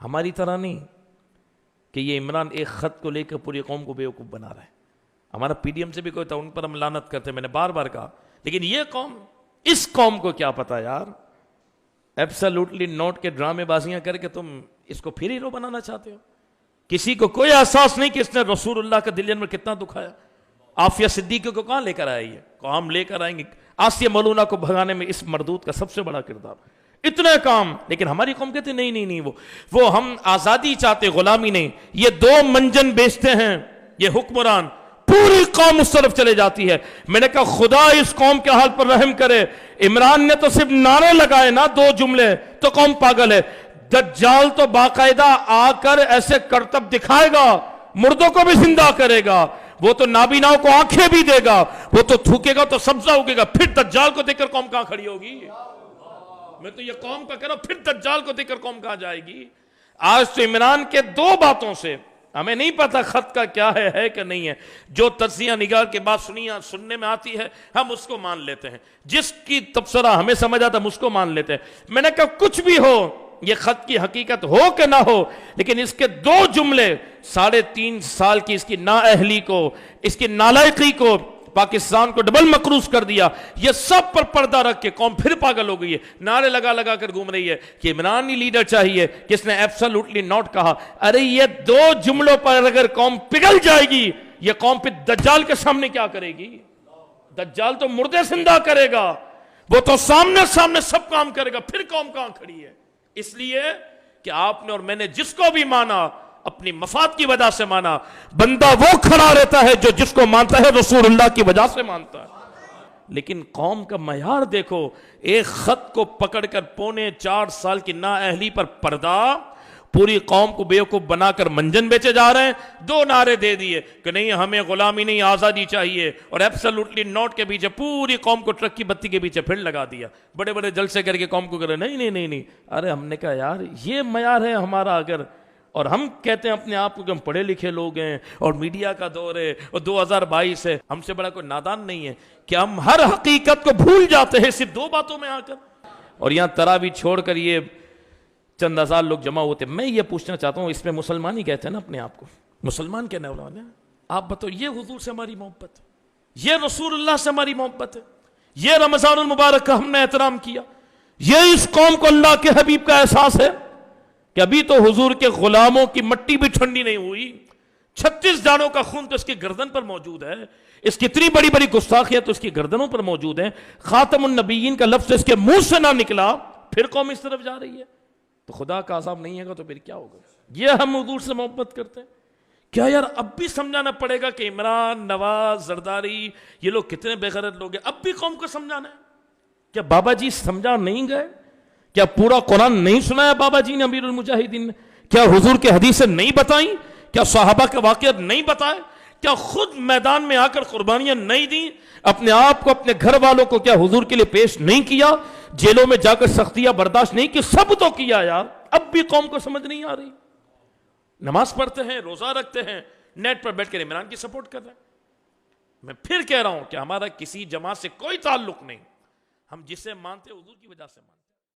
ہماری طرح نہیں کہ یہ عمران ایک خط کو لے کر پوری قوم کو بیوقوف بنا رہا ہے. ہمارا پی ڈی ایم سے بھی کوئی تھا, ان پر ہم لعنت کرتے, میں نے بار بار کہا, لیکن یہ قوم, اس قوم کو کیا پتا یار, ایبسلوٹلی نوٹ کے ڈرامے بازیاں کر کے تم اس کو پھر ہیرو بنانا چاہتے ہو. کسی کو کوئی احساس نہیں کہ اس نے رسول اللہ کا دل میں کتنا دکھایا. عافیہ صدیقی کو کہاں لے کر آئی ہے, کو ہم لے کر آئیں گے. آسیہ ملونہ کو بھگانے میں اس مردود کا سب سے بڑا کردار, اتنے کام. لیکن ہماری قوم کہتے نہیں, وہ ہم آزادی چاہتے, غلامی نہیں. یہ 2 منجن بیچتے ہیں یہ حکمران, پوری قوم اس طرف چلے جاتی ہے. میں نے کہا خدا اس قوم کے حال پر رحم کرے. عمران نے تو صرف نعرے لگائے نا 2 جملے, تو قوم پاگل ہے. دجال تو باقاعدہ آ کر ایسے کرتب دکھائے گا, مردوں کو بھی زندہ کرے گا, وہ تو نابیناؤں کو آنکھیں بھی دے گا, وہ تو تھوکے گا تو سبزہ اگے گا. پھر دجال کو دیکھ کر قوم کہاں کھڑی ہوگی؟ میں تو یہ قوم کا کہہ رہا ہوں, پھر دجال کو دیکھ کر قوم کہاں جائے گی؟ آج تو عمران کے 2 باتوں سے, ہمیں نہیں پتا خط کا کیا ہے کہ نہیں ہے, جو تجزیہ نگار کے بعد سننے میں آتی ہے ہم اس کو مان لیتے ہیں, جس کی تبصرہ ہمیں سمجھ آتا ہم اس کو مان لیتے ہیں. میں نے کہا کچھ بھی ہو, یہ خط کی حقیقت ہو کہ نہ ہو, لیکن اس کے 2 جملے 3.5 سال کی اس کی نااہلی کو, اس کی نالائقی کو, پاکستان کو ڈبل مقروض کر دیا. یہ سب پر پردہ رکھ کے قوم پھر پاگل ہو گئی ہے, نعرے لگا کر گھوم رہی ہے کہ عمرانی لیڈر چاہیے, کس نے ایبسلوٹلی نوٹ کہا. ارے یہ 2 جملوں پر اگر قوم پگھل جائے گی, یہ قوم پھر دجال کے سامنے کیا کرے گی؟ دجال تو مردے زندہ کرے گا, وہ تو سامنے سب کام کرے گا, پھر قوم کہاں کھڑی ہے؟ اس لیے کہ آپ نے اور میں نے جس کو بھی مانا اپنی مفاد کی وجہ سے مانا. بندہ وہ کھڑا رہتا ہے جو جس کو مانتا ہے رسول اللہ کی وجہ سے مانتا ہے. لیکن قوم کا معیار دیکھو, ایک خط کو پکڑ کر 4.25 سال کی نااہلی پر پردہ, پوری قوم کو بیوقوف بنا کر منجن بیچے جا رہے ہیں. 2 نعرے دے دیے کہ نہیں ہمیں غلامی نہیں آزادی چاہیے, اور ایبسلوٹلی نوٹ کے پیچھے پوری قوم کو ٹرک کی بتی کے پیچھے پھر لگا دیا. بڑے جلسے کر کے قوم کو کرے نہیں. ارے ہم نے کہا یار یہ معیار ہے ہمارا اگر, اور ہم کہتے ہیں اپنے آپ کو کہ ہم پڑھے لکھے لوگ ہیں اور میڈیا کا دور ہے اور 2022 ہے, ہم سے بڑا کوئی نادان نہیں ہے کہ ہم ہر حقیقت کو بھول جاتے ہیں صرف 2 باتوں میں آ کر. اور یہاں تراویح چھوڑ کر یہ چند ہزار لوگ جمع ہوتے. میں یہ پوچھنا چاہتا ہوں, اس میں مسلمان ہی کہتے ہیں نا اپنے آپ کو, مسلمان کہنے والے ہیں. آپ بتاؤ, یہ حضور سے ہماری محبت ہے, یہ رسول اللہ سے ہماری محبت ہے, یہ رمضان المبارک کا ہم نے احترام کیا, یہ اس قوم کو اللہ کے حبیب کا احساس ہے کہ ابھی تو حضور کے غلاموں کی مٹی بھی ٹھنڈی نہیں ہوئی, 36 جانوں کا خون تو اس کی گردن پر موجود ہے, اس کی اتنی بڑی گستاخیاں تو اس کی گردنوں پر موجود ہیں, خاتم النبیین کا لفظ اس کے منہ سے نہ نکلا, پھر قوم اس طرف جا رہی ہے. تو خدا کا عذاب نہیں ہے گا تو پھر کیا ہوگا؟ یہ ہم حضور سے محبت کرتے ہیں. کیا یار اب بھی سمجھانا پڑے گا کہ عمران, نواز, زرداری یہ لوگ کتنے بے غیرت لوگ ہیں؟ اب بھی قوم کو سمجھانا ہے؟ کیا بابا جی سمجھا نہیں گئے؟ کیا پورا قرآن نہیں سنایا بابا جی نے امیر المجاہدین نے؟ کیا حضور کے حدیثیں نہیں بتائیں؟ کیا صحابہ کے واقعات نہیں بتائے؟ کیا خود میدان میں آ کر قربانیاں نہیں دیں؟ اپنے آپ کو, اپنے گھر والوں کو کیا حضور کے لیے پیش نہیں کیا؟ جیلوں میں جا کر سختیاں برداشت نہیں کی؟ سب تو کیا یار. اب بھی قوم کو سمجھ نہیں آ رہی. نماز پڑھتے ہیں, روزہ رکھتے ہیں, نیٹ پر بیٹھ کر عمران کی سپورٹ کر رہے ہیں. میں پھر کہہ رہا ہوں کہ ہمارا کسی جماعت سے کوئی تعلق نہیں, ہم جسے مانتے حضور کی وجہ سے مانتے.